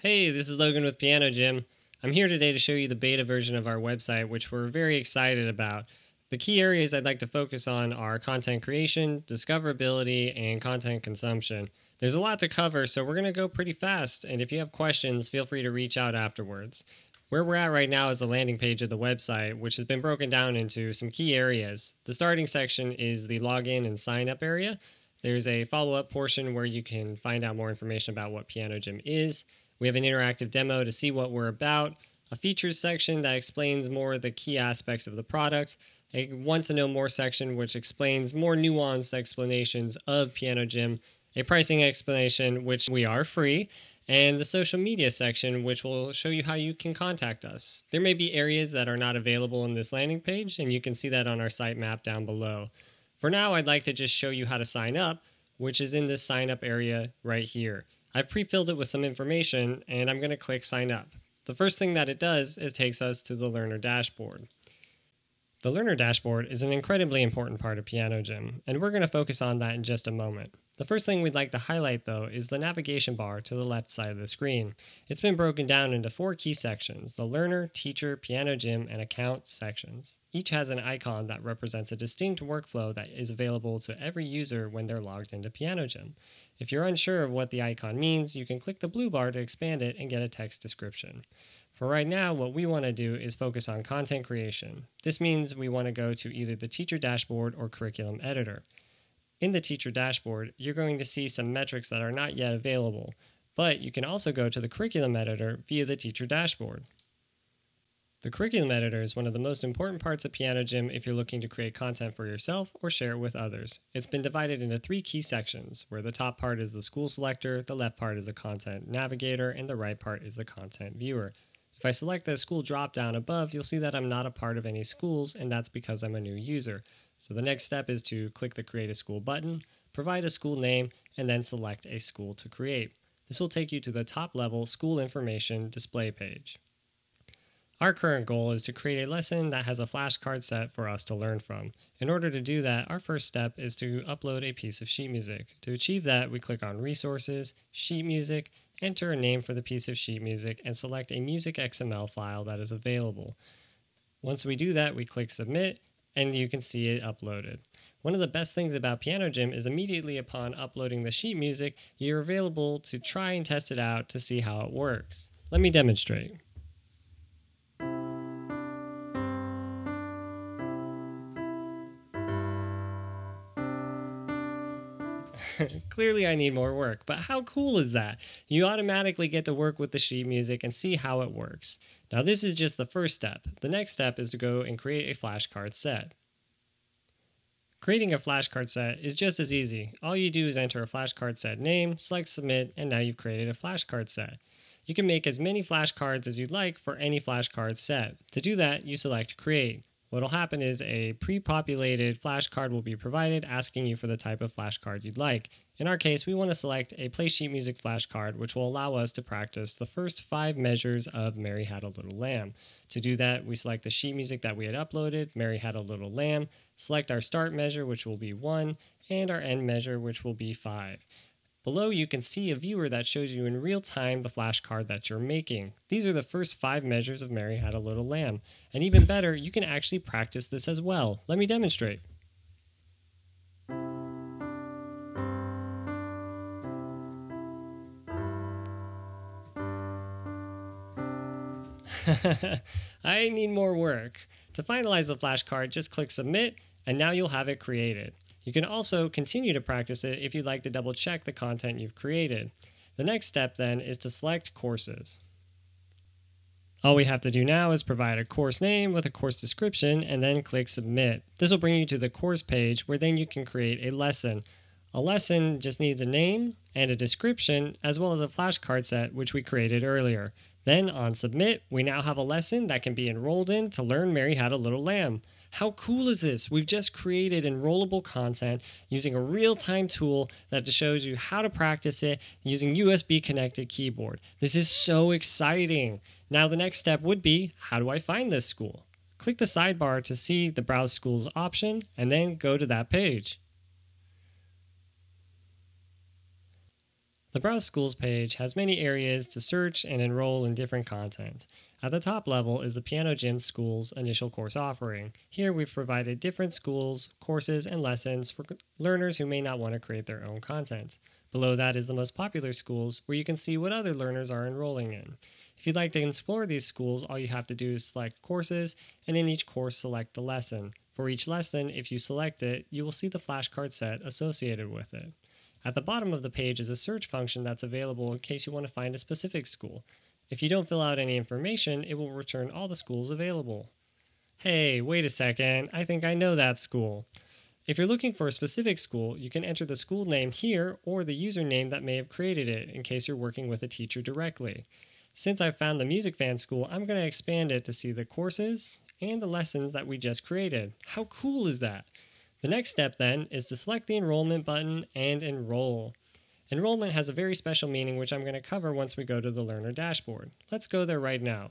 Hey, this is Logan with Piano Gym. I'm here today to show you the beta version of our website, which we're very excited about. The key areas I'd like to focus on are content creation, discoverability, and content consumption. There's a lot to cover, so we're going to go pretty fast, and if you have questions, feel free to reach out afterwards. Where we're at right now is the landing page of the website, which has been broken down into some key areas. The starting section is the login and sign up area. There's a follow-up portion where you can find out more information about what Piano Gym is. We have an interactive demo to see what we're about, a features section that explains more of the key aspects of the product, a want to know more section which explains more nuanced explanations of Piano Gym, a pricing explanation which we are free, and the social media section which will show you how you can contact us. There may be areas that are not available in this landing page, and you can see that on our site map down below. For now, I'd like to just show you how to sign up, which is in this sign up area right here. I've pre-filled it with some information, and I'm going to click sign up. The first thing that it does is takes us to the learner dashboard. The learner dashboard is an incredibly important part of Piano Gym, and we're going to focus on that in just a moment. The first thing we'd like to highlight, though, is the navigation bar to the left side of the screen. It's been broken down into 4 key sections: the learner, teacher, Piano Gym, and account sections. Each has an icon that represents a distinct workflow that is available to every user when they're logged into Piano Gym. If you're unsure of what the icon means, you can click the blue bar to expand it and get a text description. For right now, what we want to do is focus on content creation. This means we want to go to either the teacher dashboard or curriculum editor. In the teacher dashboard, you're going to see some metrics that are not yet available, but you can also go to the curriculum editor via the teacher dashboard. The curriculum editor is one of the most important parts of Piano Gym if you're looking to create content for yourself or share it with others. It's been divided into 3 key sections, where the top part is the school selector, the left part is the content navigator, and the right part is the content viewer. If I select the school drop-down above, you'll see that I'm not a part of any schools, and that's because I'm a new user. So the next step is to click the Create a School button, provide a school name, and then select a school to create. This will take you to the top-level school information display page. Our current goal is to create a lesson that has a flashcard set for us to learn from. In order to do that, our first step is to upload a piece of sheet music. To achieve that, we click on Resources, Sheet Music, enter a name for the piece of sheet music, and select a music XML file that is available. Once we do that, we click Submit, and you can see it uploaded. One of the best things about Piano Gym is immediately upon uploading the sheet music, you're available to try and test it out to see how it works. Let me demonstrate. Clearly I need more work, but how cool is that? You automatically get to work with the sheet music and see how it works. Now this is just the first step. The next step is to go and create a flashcard set. Creating a flashcard set is just as easy. All you do is enter a flashcard set name, select submit, and now you've created a flashcard set. You can make as many flashcards as you'd like for any flashcard set. To do that, you select create. What will happen is a pre-populated flashcard will be provided asking you for the type of flashcard you'd like. In our case, we want to select a play sheet music flashcard, which will allow us to practice the first 5 measures of Mary Had a Little Lamb. To do that, we select the sheet music that we had uploaded, Mary Had a Little Lamb, select our start measure, which will be 1, and our end measure, which will be 5. Below, you can see a viewer that shows you in real time the flashcard that you're making. These are the first 5 measures of Mary Had a Little Lamb. And even better, you can actually practice this as well. Let me demonstrate. I need more work. To finalize the flashcard, just click Submit, and now you'll have it created. You can also continue to practice it if you'd like to double check the content you've created. The next step then is to select courses. All we have to do now is provide a course name with a course description and then click Submit. This will bring you to the course page where then you can create a lesson. A lesson just needs a name and a description as well as a flashcard set which we created earlier. Then on Submit, we now have a lesson that can be enrolled in to learn Mary Had a Little Lamb. How cool is this? We've just created enrollable content using a real-time tool that shows you how to practice it using USB-connected keyboard. This is so exciting. Now the next step would be, how do I find this school? Click the sidebar to see the Browse Schools option and then go to that page. The Browse Schools page has many areas to search and enroll in different content. At the top level is the Piano Gym Schools initial course offering. Here we've provided different schools, courses, and lessons for learners who may not want to create their own content. Below that is the most popular schools, where you can see what other learners are enrolling in. If you'd like to explore these schools, all you have to do is select courses, and in each course select the lesson. For each lesson, if you select it, you will see the flashcard set associated with it. At the bottom of the page is a search function that's available in case you want to find a specific school. If you don't fill out any information, it will return all the schools available. Hey, wait a second, I think I know that school. If you're looking for a specific school, you can enter the school name here or the username that may have created it in case you're working with a teacher directly. Since I've found the Music Fan School, I'm going to expand it to see the courses and the lessons that we just created. How cool is that? The next step then is to select the enrollment button and enroll. Enrollment has a very special meaning which I'm going to cover once we go to the learner dashboard. Let's go there right now.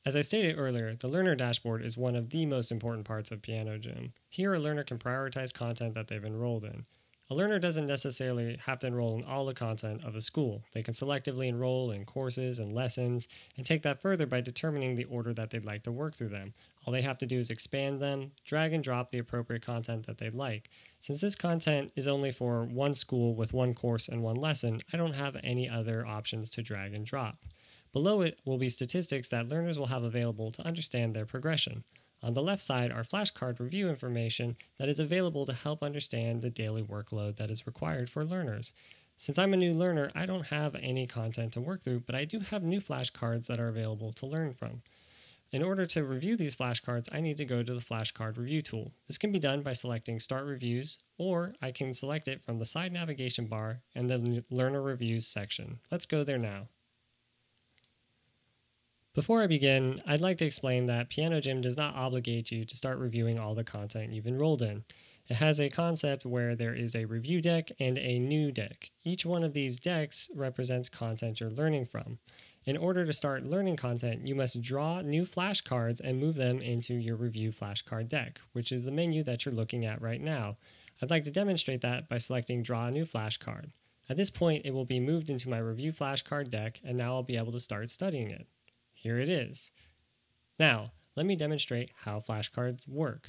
As I stated earlier, the learner dashboard is one of the most important parts of Piano Gym. Here a learner can prioritize content that they've enrolled in. A learner doesn't necessarily have to enroll in all the content of a school. They can selectively enroll in courses and lessons and take that further by determining the order that they'd like to work through them. All they have to do is expand them, drag and drop the appropriate content that they'd like. Since this content is only for one school with one course and one lesson, I don't have any other options to drag and drop. Below it will be statistics that learners will have available to understand their progression. On the left side are flashcard review information that is available to help understand the daily workload that is required for learners. Since I'm a new learner, I don't have any content to work through, but I do have new flashcards that are available to learn from. In order to review these flashcards, I need to go to the flashcard review tool. This can be done by selecting Start Reviews, or I can select it from the side navigation bar and the Learner Reviews section. Let's go there now. Before I begin, I'd like to explain that Piano Gym does not obligate you to start reviewing all the content you've enrolled in. It has a concept where there is a review deck and a new deck. Each one of these decks represents content you're learning from. In order to start learning content, you must draw new flashcards and move them into your review flashcard deck, which is the menu that you're looking at right now. I'd like to demonstrate that by selecting Draw a New Flashcard. At this point, it will be moved into my review flashcard deck, and now I'll be able to start studying it. Here it is. Now, let me demonstrate how flashcards work.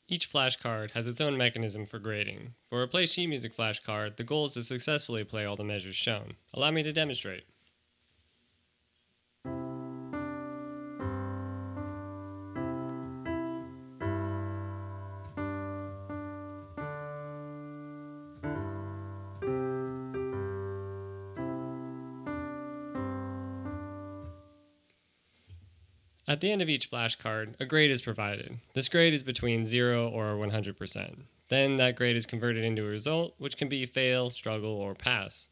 Each flashcard has its own mechanism for grading. For a Play Sheet Music flashcard, the goal is to successfully play all the measures shown. Allow me to demonstrate. At the end of each flashcard, a grade is provided. This grade is between 0 or 100%. Then that grade is converted into a result, which can be fail, struggle, or pass.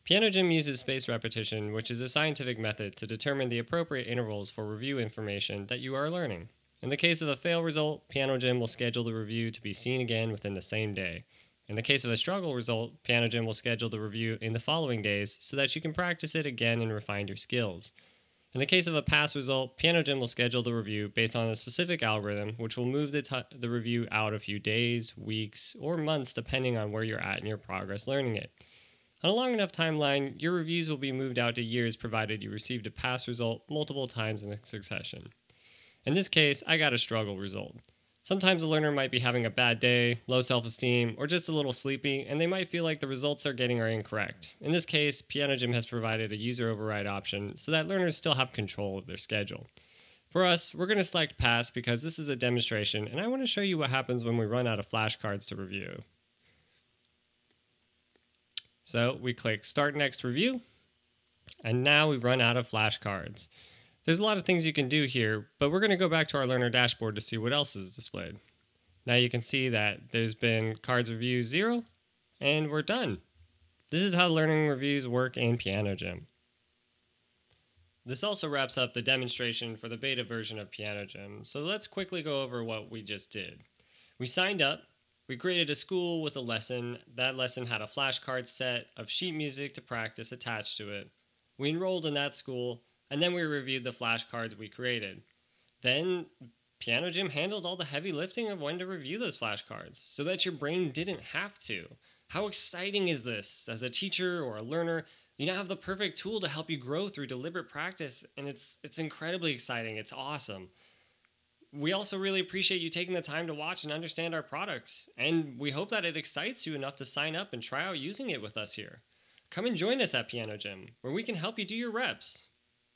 Piano Gym uses spaced repetition, which is a scientific method to determine the appropriate intervals for review information that you are learning. In the case of a fail result, Piano Gym will schedule the review to be seen again within the same day. In the case of a struggle result, Piano Gym will schedule the review in the following days so that you can practice it again and refine your skills. In the case of a pass result, Piano Gym will schedule the review based on a specific algorithm, which will move the review out a few days, weeks, or months depending on where you're at in your progress learning it. On a long enough timeline, your reviews will be moved out to years provided you received a pass result multiple times in succession. In this case, I got a struggle result. Sometimes a learner might be having a bad day, low self-esteem, or just a little sleepy, and they might feel like the results they're getting are incorrect. In this case, Piano Gym has provided a user override option so that learners still have control of their schedule. For us, we're going to select Pass because this is a demonstration, and I want to show you what happens when we run out of flashcards to review. So we click Start Next Review, and now we've run out of flashcards. There's a lot of things you can do here, but we're going to go back to our learner dashboard to see what else is displayed. Now you can see that there's been cards review 0, and we're done. This is how learning reviews work in Piano Gym. This also wraps up the demonstration for the beta version of Piano Gym, so let's quickly go over what we just did. We signed up, we created a school with a lesson. That lesson had a flashcard set of sheet music to practice attached to it. We enrolled in that school, and then we reviewed the flashcards we created. Then, Piano Gym handled all the heavy lifting of when to review those flashcards so that your brain didn't have to. How exciting is this? As a teacher or a learner, you now have the perfect tool to help you grow through deliberate practice, and it's incredibly exciting. It's awesome. We also really appreciate you taking the time to watch and understand our products, and we hope that it excites you enough to sign up and try out using it with us here. Come and join us at Piano Gym, where we can help you do your reps.